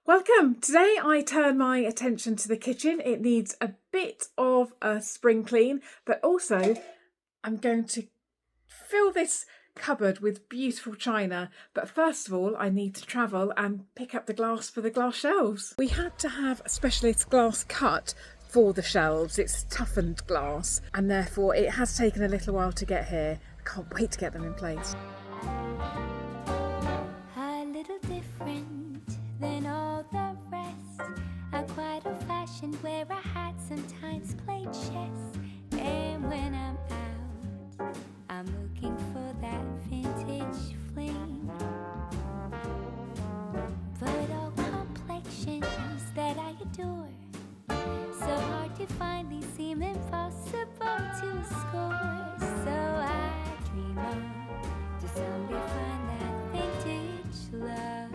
Welcome! Today I turn my attention to the kitchen. It needs a bit of a spring clean, but also I'm going to fill this cupboard with beautiful china. But first of all, I need to travel and pick up the glass for the glass shelves. We had to have a specialist glass cut for the shelves. It's toughened glass and therefore it has taken a little while to get here. I can't wait to get them in place. A little different than all the rest. I'm quite old-fashioned where I had sometimes played chess. And when I'm out, I'm looking for that vintage fling. But all complexions that I adore, so hard to find, these seem impossible to score. So I dream on to someday find that vintage love.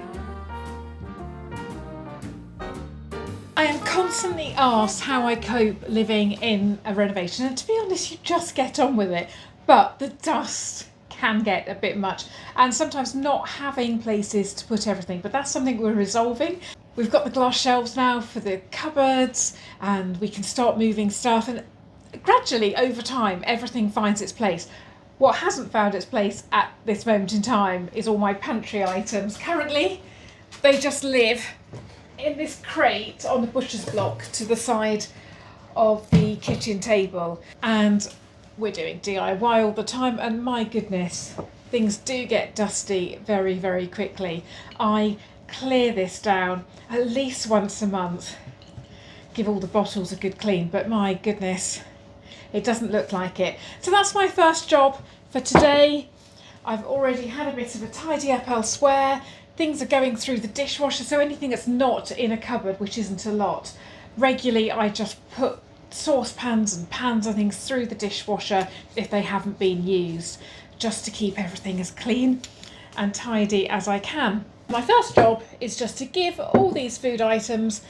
I am constantly asked how I cope living in a renovation, and to be honest, you just get on with it. But the dust can get a bit much, and sometimes not having places to put everything, but that's something we're resolving. We've got the glass shelves now for the cupboards, and we can start moving stuff, and gradually over time everything finds its place. What hasn't found its place at this moment in time is all my pantry items. Currently they just live in this crate on the butcher's block to the side of the kitchen table, and we're doing DIY all the time, and my goodness, things do get dusty very, very quickly. I clear this down at least once a month, give all the bottles a good clean, but my goodness, it doesn't look like it. So that's my first job for today. I've already had a bit of a tidy up elsewhere. Things are going through the dishwasher, so anything that's not in a cupboard, which isn't a lot, regularly I just put saucepans and pans and things through the dishwasher if they haven't been used, just to keep everything as clean and tidy as I can. My first job is just to give all these food items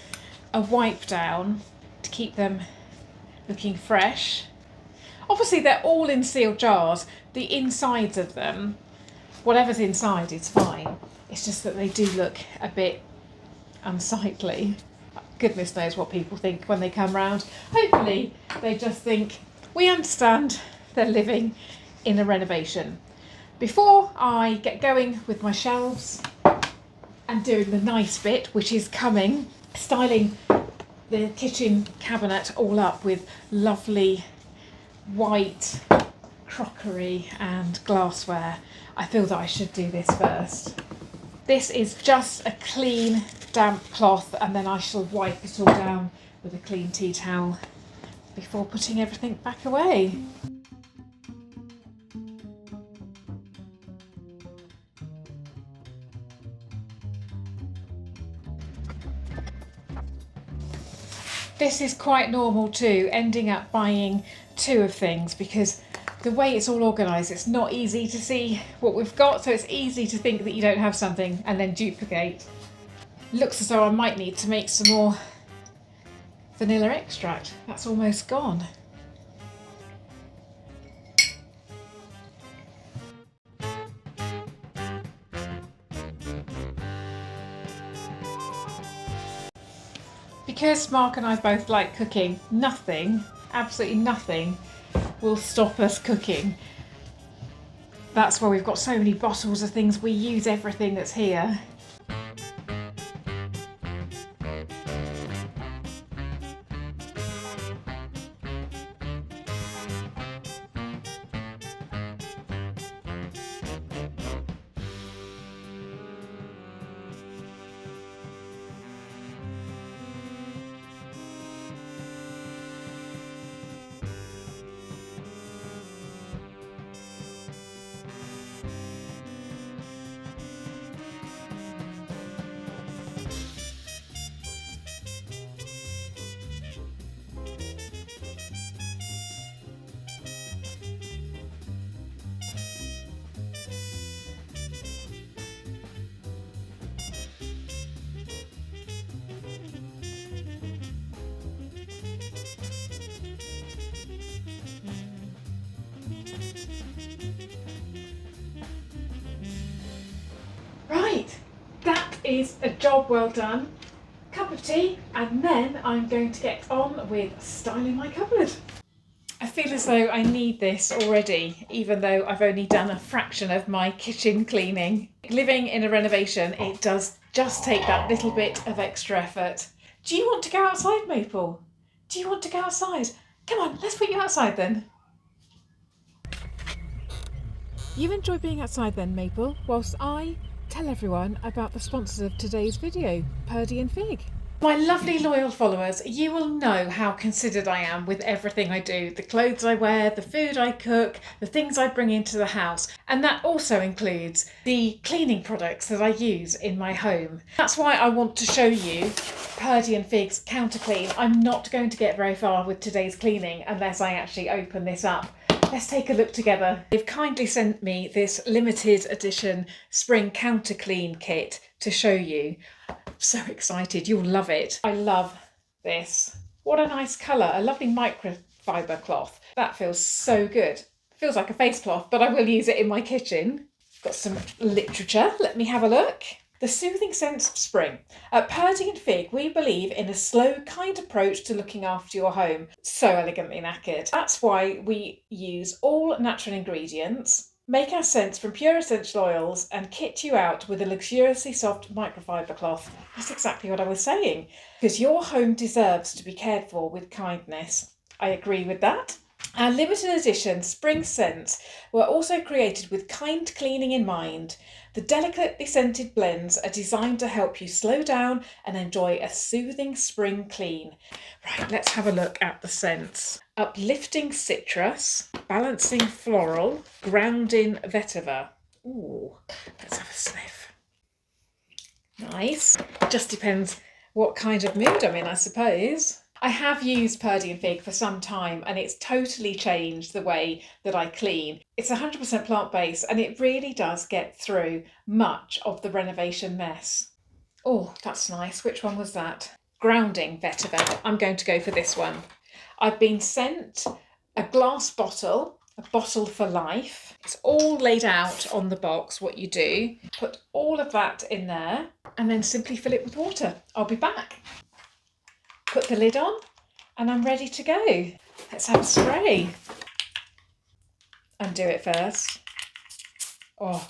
a wipe down to keep them looking fresh. Obviously they're all in sealed jars. The insides of them, whatever's inside is fine. It's just that they do look a bit unsightly. Goodness knows what people think when they come round. Hopefully they just think, we understand they're living in a renovation. Before I get going with my shelves and doing the nice bit, which is coming, styling the kitchen cabinet all up with lovely white crockery and glassware, I feel that I should do this first. This is just a clean damp cloth, and then I shall wipe it all down with a clean tea towel before putting everything back away. This is quite normal too, ending up buying two of things, because the way it's all organised, it's not easy to see what we've got, so it's easy to think that you don't have something and then duplicate. Looks as though I might need to make some more vanilla extract. That's almost gone. Because Mark and I both like cooking, nothing, absolutely nothing, will stop us cooking. That's why we've got so many bottles of things. We use everything that's here. Right, that is a job well done. cup of tea, and then I'm going to get on with styling my cupboard. I feel as though I need this already, even though I've only done a fraction of my kitchen cleaning. Living in a renovation, it does just take that little bit of extra effort. Do you want to go outside, Maple? Do you want to go outside? Come on, let's put you outside then. You enjoy being outside then, Maple, whilst I tell everyone about the sponsors of today's video, Purdy and Fig. My lovely loyal followers, you will know how considered I am with everything I do. The clothes I wear, the food I cook, the things I bring into the house. And that also includes the cleaning products that I use in my home. That's why I want to show you Purdy and Fig's Counter Clean. I'm not going to get very far with today's cleaning unless I actually open this up. Let's take a look together. They've kindly sent me this limited edition spring counter clean kit to show you. So excited, you'll love it. I love this. What a nice colour, a lovely microfiber cloth. That feels so good. Feels like a face cloth, but I will use it in my kitchen. Got some literature, let me have a look. The soothing sense of spring. At Purdy and Fig, we believe in a slow, kind approach to looking after your home. So elegantly knackered. That's why we use all natural ingredients, make our scents from pure essential oils, and kit you out with a luxuriously soft microfiber cloth. That's exactly what I was saying, because your home deserves to be cared for with kindness. I agree with that. Our limited edition spring scents were also created with kind cleaning in mind. The delicately scented blends are designed to help you slow down and enjoy a soothing spring clean. Right, let's have a look at the scents. Uplifting citrus, balancing floral, grounding vetiver. Ooh, let's have a sniff. Nice. Just depends what kind of mood I'm in, I suppose. I have used Purdy and Fig for some time and it's totally changed the way that I clean. It's 100% plant-based and it really does get through much of the renovation mess. Oh, that's nice. Which one was that? Grounding vetiver. I'm going to go for this one. I've been sent a glass bottle, a bottle for life. It's all laid out on the box, what you do. Put all of that in there and then simply fill it with water. I'll be back. Put the lid on and I'm ready to go. Let's have a spray. Undo it first. Oh.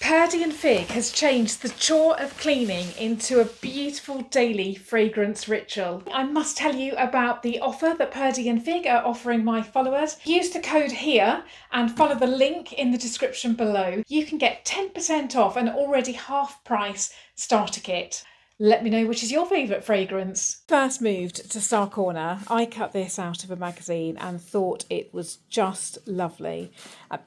Purdy and Fig has changed the chore of cleaning into a beautiful daily fragrance ritual. I must tell you about the offer that Purdy and Fig are offering my followers. Use the code here and follow the link in the description below. You can get 10% off an already half price starter kit. Let me know which is your favourite fragrance. First moved to Star Corner, I cut this out of a magazine and thought it was just lovely,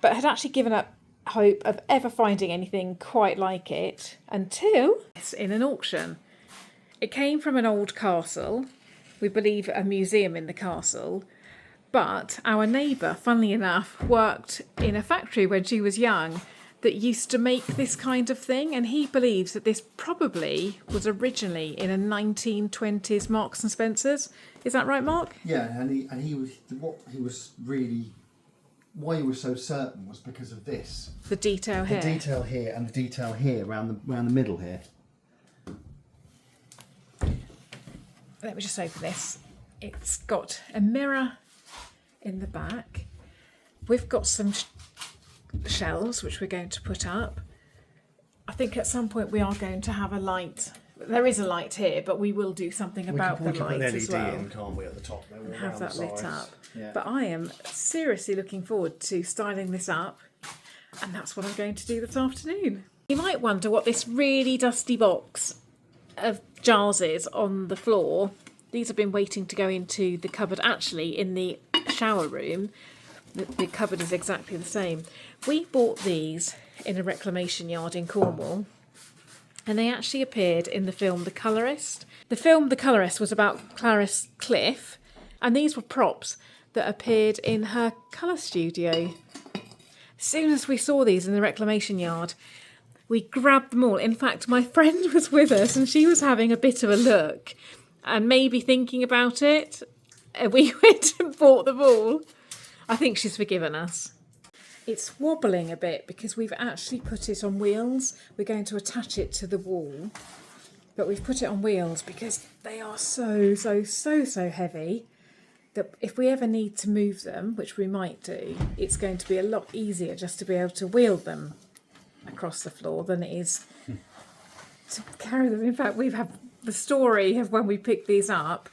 but had actually given up hope of ever finding anything quite like it until it's in an auction. It came from an old castle, we believe a museum in the castle, but our neighbour, funnily enough, worked in a factory when she was young that used to make this kind of thing, and he believes that this probably was originally in a 1920s Marks and Spencer's. Is that right, Mark? Yeah, and he was why he was so certain was because of this. The detail here. The detail here and the detail here around the middle here. Let me just open this. It's got a mirror in the back. We've got some shelves which we're going to put up. I think at some point we are going to have a light. There is a light here, but we will do something about the light as well. In, can't we, at the top? And have that lit up. Yeah. But I am seriously looking forward to styling this up, and that's what I'm going to do this afternoon. You might wonder what this really dusty box of jars is on the floor. These have been waiting to go into the cupboard, actually in the shower room. The cupboard is exactly the same. We bought these in a reclamation yard in Cornwall, and they actually appeared in the film The Colourist. The film The Colourist was about Clarice Cliff, and these were props that appeared in her colour studio. As soon as we saw these in the reclamation yard, we grabbed them all. In fact, my friend was with us and she was having a bit of a look and maybe thinking about it. And we went and bought them all. I think she's forgiven us. It's wobbling a bit because we've actually put it on wheels. We're going to attach it to the wall. but we've put it on wheels because they are so heavy that if we ever need to move them, which we might do, it's going to be a lot easier just to be able to wheel them across the floor than it is to carry them. In fact, we've had the story of when we picked these up.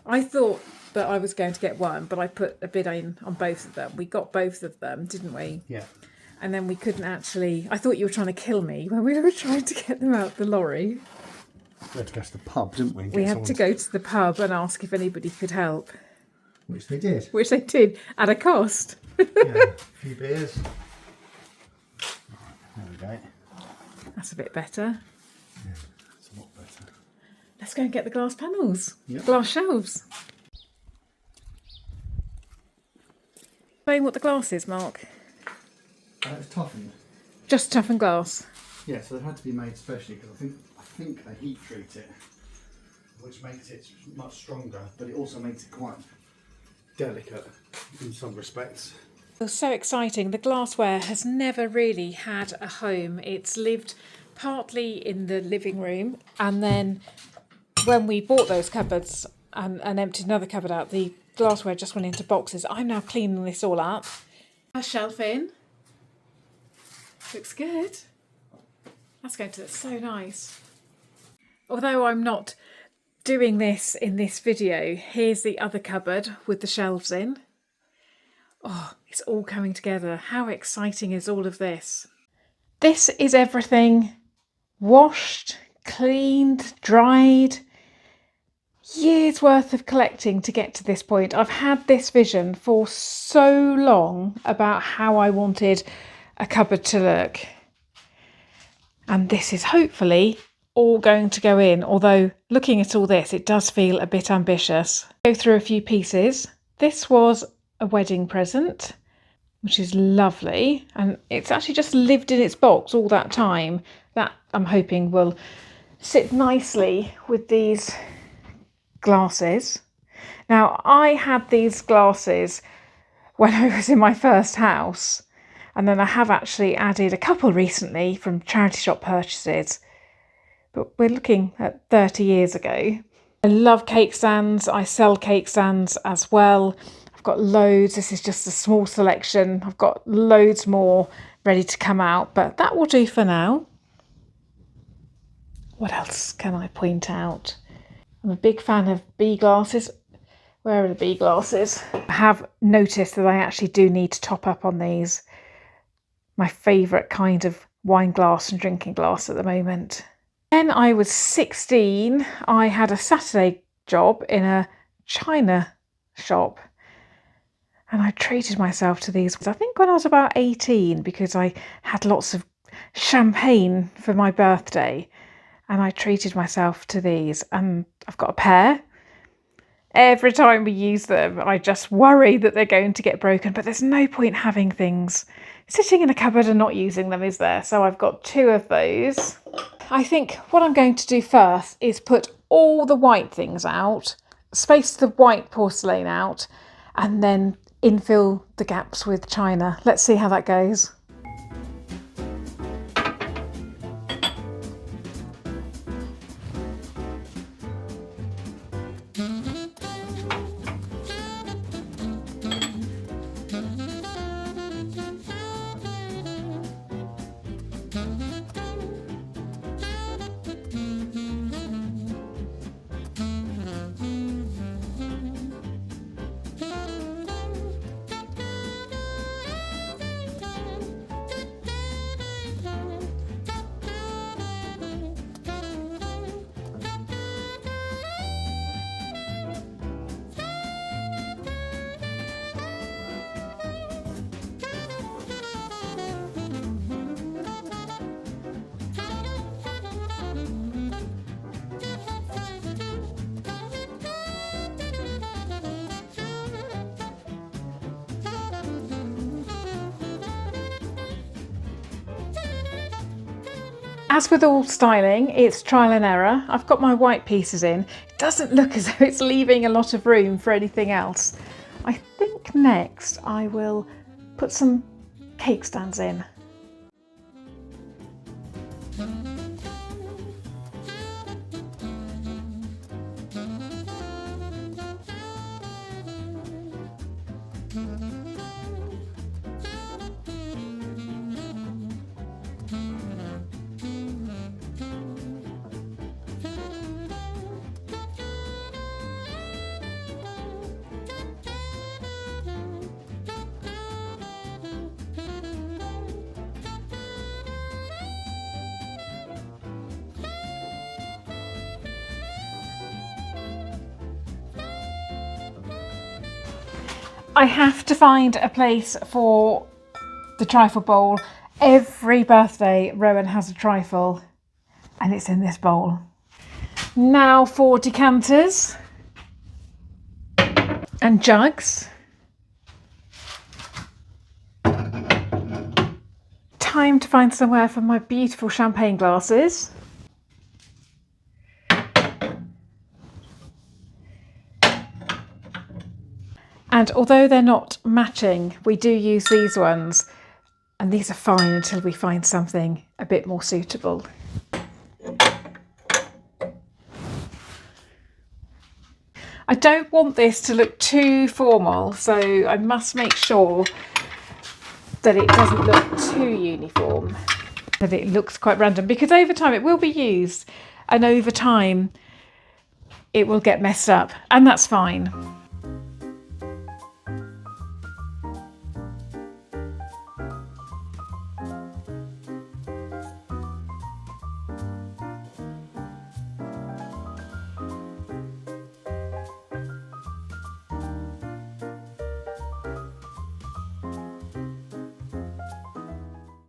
I thought that I was going to get one, but I put a bid in on both of them. We got both of them, didn't we? Yeah. And then we couldn't actually... I thought you were trying to kill me when we were trying to get them out the lorry. We had to go to the pub, didn't we? We had to go to the pub and ask if anybody could help. Which they did. Which they did, at a cost. Yeah, a few beers. There we go. That's a bit better. Yeah, it's a lot better. Let's go and get the glass panels. Yep. Glass shelves. Explain what the glass is, Mark. It's toughened. Just toughened glass. Yeah, so they had to be made specially because I think they heat treat it, which makes it much stronger, but it also makes it quite delicate in some respects. It was so exciting. The glassware has never really had a home. It's lived partly in the living room, and then when we bought those cupboards and emptied another cupboard out, the glassware just went into boxes. I'm now cleaning this all up. A shelf in. Looks good. That's going to look so nice. Although I'm not doing this in this video, here's the other cupboard with the shelves in. Oh, it's all coming together. How exciting is all of this? This is everything washed, cleaned, dried. Years worth of collecting to get to this point. I've had this vision for so long about how I wanted a cupboard to look. And this is hopefully all going to go in, although looking at all this, it does feel a bit ambitious. Go through a few pieces. This was a wedding present, which is lovely, and it's actually just lived in its box all that time. That I'm hoping will sit nicely with these glasses. Now, I had these glasses when I was in my first house, and then I have actually added a couple recently from charity shop purchases, but we're looking at 30 years ago. I love cake stands. I sell cake stands as well. I've got loads. This is just a small selection. I've got loads more ready to come out, but that will do for now. What else can I point out? I'm a big fan of bee glasses. Where are the bee glasses? I have noticed that I actually do need to top up on these. My favourite kind of wine glass and drinking glass at the moment. When I was 16, I had a Saturday job in a china shop, and I treated myself to these. I think when I was about 18, because I had lots of champagne for my birthday, and I treated myself to these, and I've got a pair. Every time we use them, I just worry that they're going to get broken, but there's no point having things sitting in a cupboard and not using them, is there? So I've got 2 of those. I think what I'm going to do first is put all the white things out, space the white porcelain out, and then infill the gaps with china. Let's see how that goes. As with all styling, it's trial and error. I've got my white pieces in. It doesn't look as though it's leaving a lot of room for anything else. I think next I will put some cake stands in. I have to find a place for the trifle bowl. Every birthday Rowan has a trifle and it's in this bowl. Now for decanters and jugs. Time to find somewhere for my beautiful champagne glasses. And although they're not matching, we do use these ones, and these are fine until we find something a bit more suitable. I don't want this to look too formal, so I must make sure that it doesn't look too uniform, that it looks quite random, because over time it will be used and over time it will get messed up, and that's fine.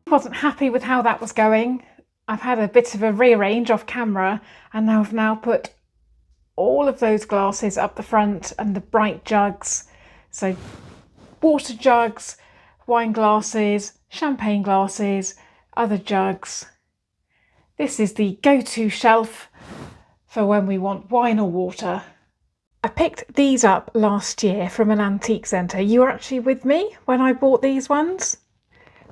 Wasn't happy with how that was going. I've had a bit of a rearrange off camera, and I've now put all of those glasses up the front and the bright jugs. So water jugs, wine glasses, champagne glasses, other jugs. This is the go-to shelf for when we want wine or water. I picked these up last year from an antique centre. You were actually with me when I bought these ones,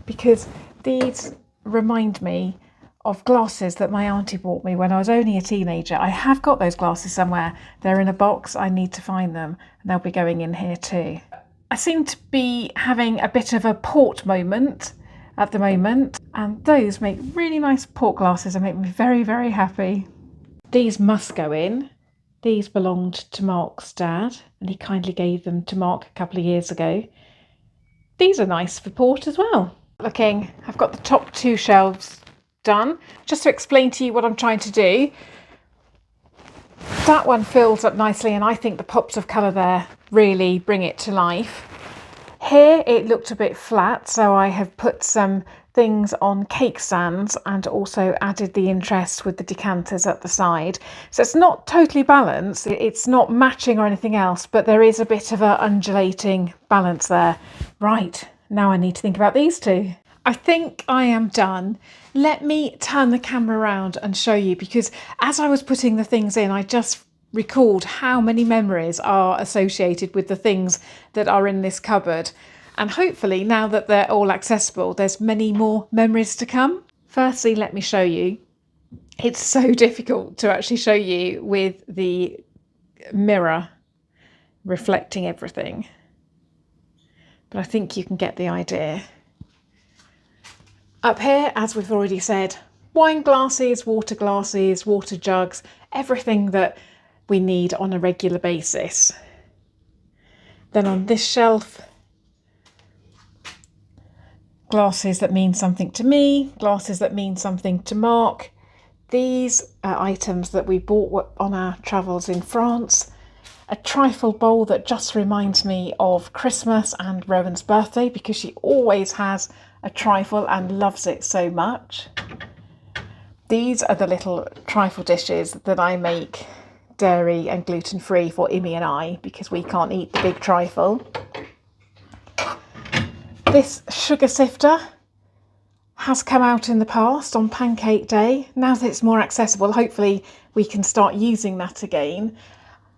because these remind me of glasses that my auntie bought me when I was only a teenager. I have got those glasses somewhere. They're in a box. I need to find them, and they'll be going in here too. I seem to be having a bit of a port moment at the moment, and those make really nice port glasses and make me very, very happy. These must go in. These belonged to Mark's dad, and he kindly gave them to Mark a couple of years ago. These are nice for port as well. Looking, I've got the top two shelves done. Just to explain to you what I'm trying to do, that one fills up nicely, and I think the pops of colour there really bring it to life. Here it looked a bit flat, so I have put some things on cake stands and also added the interest with the decanters at the side. So it's not totally balanced, it's not matching or anything else, but there is a bit of a undulating balance there. Right, now I need to think about these two. I think I am done. Let me turn the camera around and show you, because as I was putting the things in, I just recalled how many memories are associated with the things that are in this cupboard. And hopefully now that they're all accessible, there's many more memories to come. Firstly, let me show you. It's so difficult to actually show you with the mirror reflecting everything, but I think you can get the idea. Up here, as we've already said, wine glasses, water jugs, everything that we need on a regular basis. Then on this shelf, glasses that mean something to me, glasses that mean something to Mark. These are items that we bought on our travels in France. A trifle bowl that just reminds me of Christmas and Rowan's birthday, because she always has a trifle and loves it so much. These are the little trifle dishes that I make dairy and gluten free for Imi and I, because we can't eat the big trifle. This sugar sifter has come out in the past on Pancake Day. Now that it's more accessible, hopefully we can start using that again.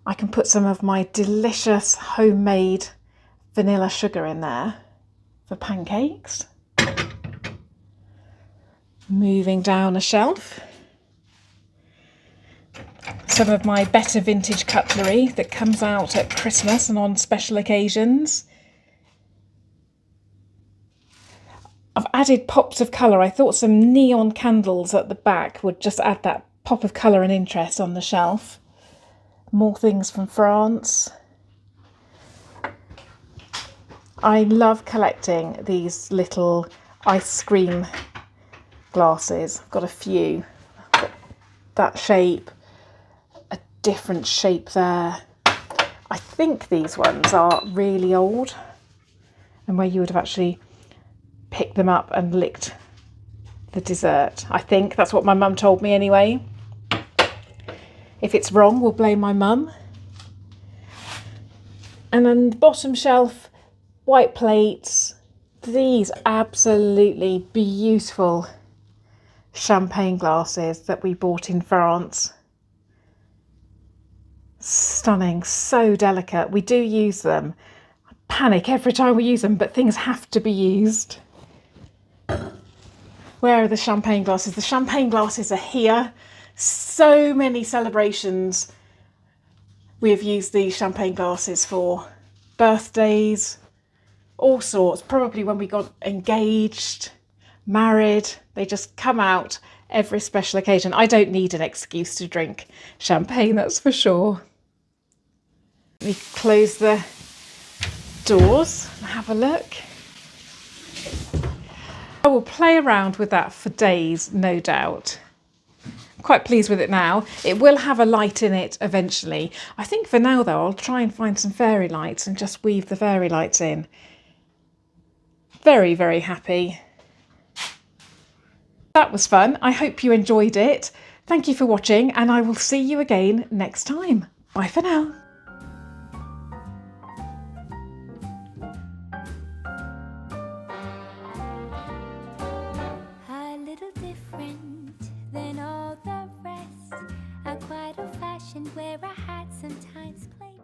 I can put some of my delicious homemade vanilla sugar in there for pancakes. Moving down a shelf, some of my better vintage cutlery that comes out at Christmas and on special occasions. I've added pops of colour. I thought some neon candles at the back would just add that pop of colour and interest on the shelf. More things from France. I love collecting these little ice cream glasses. I've got a few. Got that shape, a different shape there. I think these ones are really old and where you would have actually picked them up and licked the dessert. I think that's what my mum told me anyway. If it's wrong, we'll blame my mum. And then the bottom shelf, white plates. These absolutely beautiful champagne glasses that we bought in France. Stunning, so delicate. We do use them. I panic every time we use them, but things have to be used. Where are the champagne glasses? The champagne glasses are here. So many celebrations we have used these champagne glasses for. Birthdays, all sorts. Probably when we got engaged, married. They just come out every special occasion. I don't need an excuse to drink champagne, that's for sure. Let me close the doors and have a look. I will play around with that for days, no doubt. I'm quite pleased with it now. It will have a light in it eventually. I think for now though, I'll try and find some fairy lights and just weave the fairy lights in. Very, very happy. That was fun. I hope you enjoyed it. Thank you for watching and I will see you again next time. Bye for now. A little different than all the rest. I'm quite old-fashioned where I had sometimes played